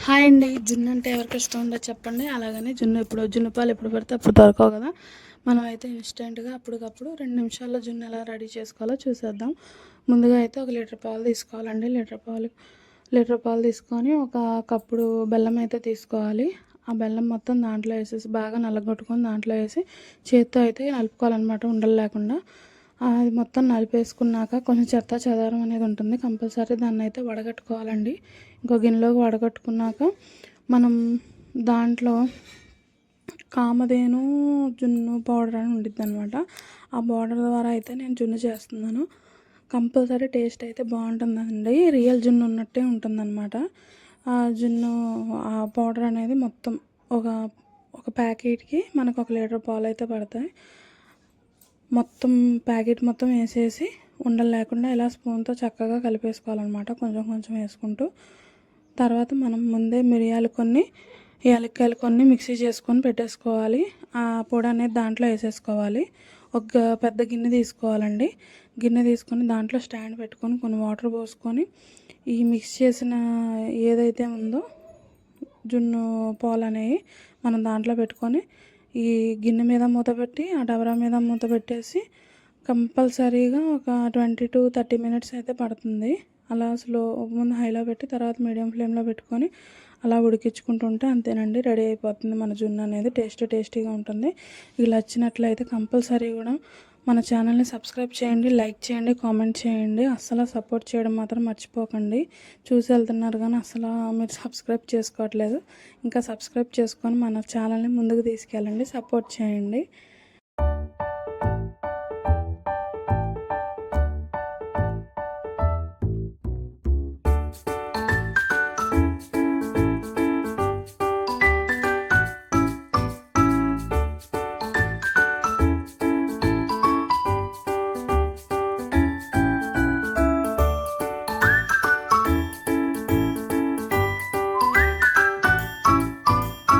Hi అండి. జున్ను అంటే ఎవరికి ఇష్టం ఉందో చెప్పండి. అలాగని జున్ను పాలు ఎప్పుడు పడితే అప్పుడు దొరకవు కదా. మనం అయితే ఇన్స్టెంట్గా అప్పటికప్పుడు 2 నిమిషాల్లో జున్ను ఎలా రెడీ చేసుకోవాలో చూసేద్దాం. ముందుగా అయితే ఒక లీటర్ పాలు తీసుకోవాలండి. లీటర్ పాలు తీసుకొని ఒక కప్పుడు బెల్లం అయితే తీసుకోవాలి. ఆ బెల్లం మొత్తం దాంట్లో వేసేసి బాగా నల్లగొట్టుకొని దాంట్లో వేసి చేత్తో అయితే నలుపుకోవాలన్నమాట, ఉండలు లేకుండా. అది మొత్తం నలిపేసుకున్నాక కొంచెం చెత్త చెదారం అనేది ఉంటుంది, కంపల్సరీ దాన్ని అయితే వడగట్టుకోవాలండి. ఇంకో గిన్నెలోకి వడగట్టుకున్నాక మనం దాంట్లో కామధేను జున్ను పౌడర్ అని ఉండిద్ది అనమాట. ఆ పౌడర్ ద్వారా అయితే నేను జున్ను చేస్తున్నాను. కంపల్సరీ టేస్ట్ అయితే బాగుంటుందండి, రియల్ జున్ను ఉన్నట్టే ఉంటుందన్నమాట. ఆ జున్ను ఆ పౌడర్ అనేది మొత్తం ఒక ఒక ప్యాకెట్కి మనకు 1 లీటర్ పాలు అయితే పడతాయి. మొత్తం ప్యాకెట్ మొత్తం వేసేసి ఉండలు లేకుండా ఇలా స్పూన్తో చక్కగా కలిపేసుకోవాలన్నమాట, కొంచెం కొంచెం వేసుకుంటూ. తర్వాత మనం ముందే మిరియాలు కొన్ని, యాలక్కాయలు కొన్ని మిక్సీ చేసుకొని పెట్టేసుకోవాలి. ఆ పొడి అనేది దాంట్లో వేసేసుకోవాలి. ఒక పెద్ద గిన్నె తీసుకోవాలండి. గిన్నె తీసుకొని దాంట్లో స్టాండ్ పెట్టుకొని కొన్ని వాటర్ పోసుకొని ఈ మిక్స్ చేసిన ఏదైతే ఉందో జున్ను పాలు అనేవి మనం దాంట్లో పెట్టుకొని ఈ గిన్నె మీద మూత పెట్టి ఆ డబరా మీద మూత పెట్టేసి కంపల్సరీగా ఒక 20 to 30 మినిట్స్ అయితే పడుతుంది. అలా ముందు హైలో పెట్టి తర్వాత మీడియం ఫ్లేమ్లో పెట్టుకొని అలా ఉడికించుకుంటుంటే అంతేనండి, రెడీ అయిపోతుంది మన జున్ను అనేది. టేస్టీగా ఉంటుంది. ఇలా వచ్చినట్లయితే కంపల్సరీ కూడా మన ఛానల్ని సబ్స్క్రైబ్ చేయండి, లైక్ చేయండి, కామెంట్ చేయండి. అస్సలు సపోర్ట్ చేయడం మాత్రం మర్చిపోకండి. చూసి వెళ్తున్నారు కానీ అసలు మీరు సబ్స్క్రైబ్ చేసుకోవట్లేదు. ఇంకా సబ్స్క్రైబ్ చేసుకొని మన ఛానల్ని ముందుకు తీసుకెళ్ళండి, సపోర్ట్ చేయండి.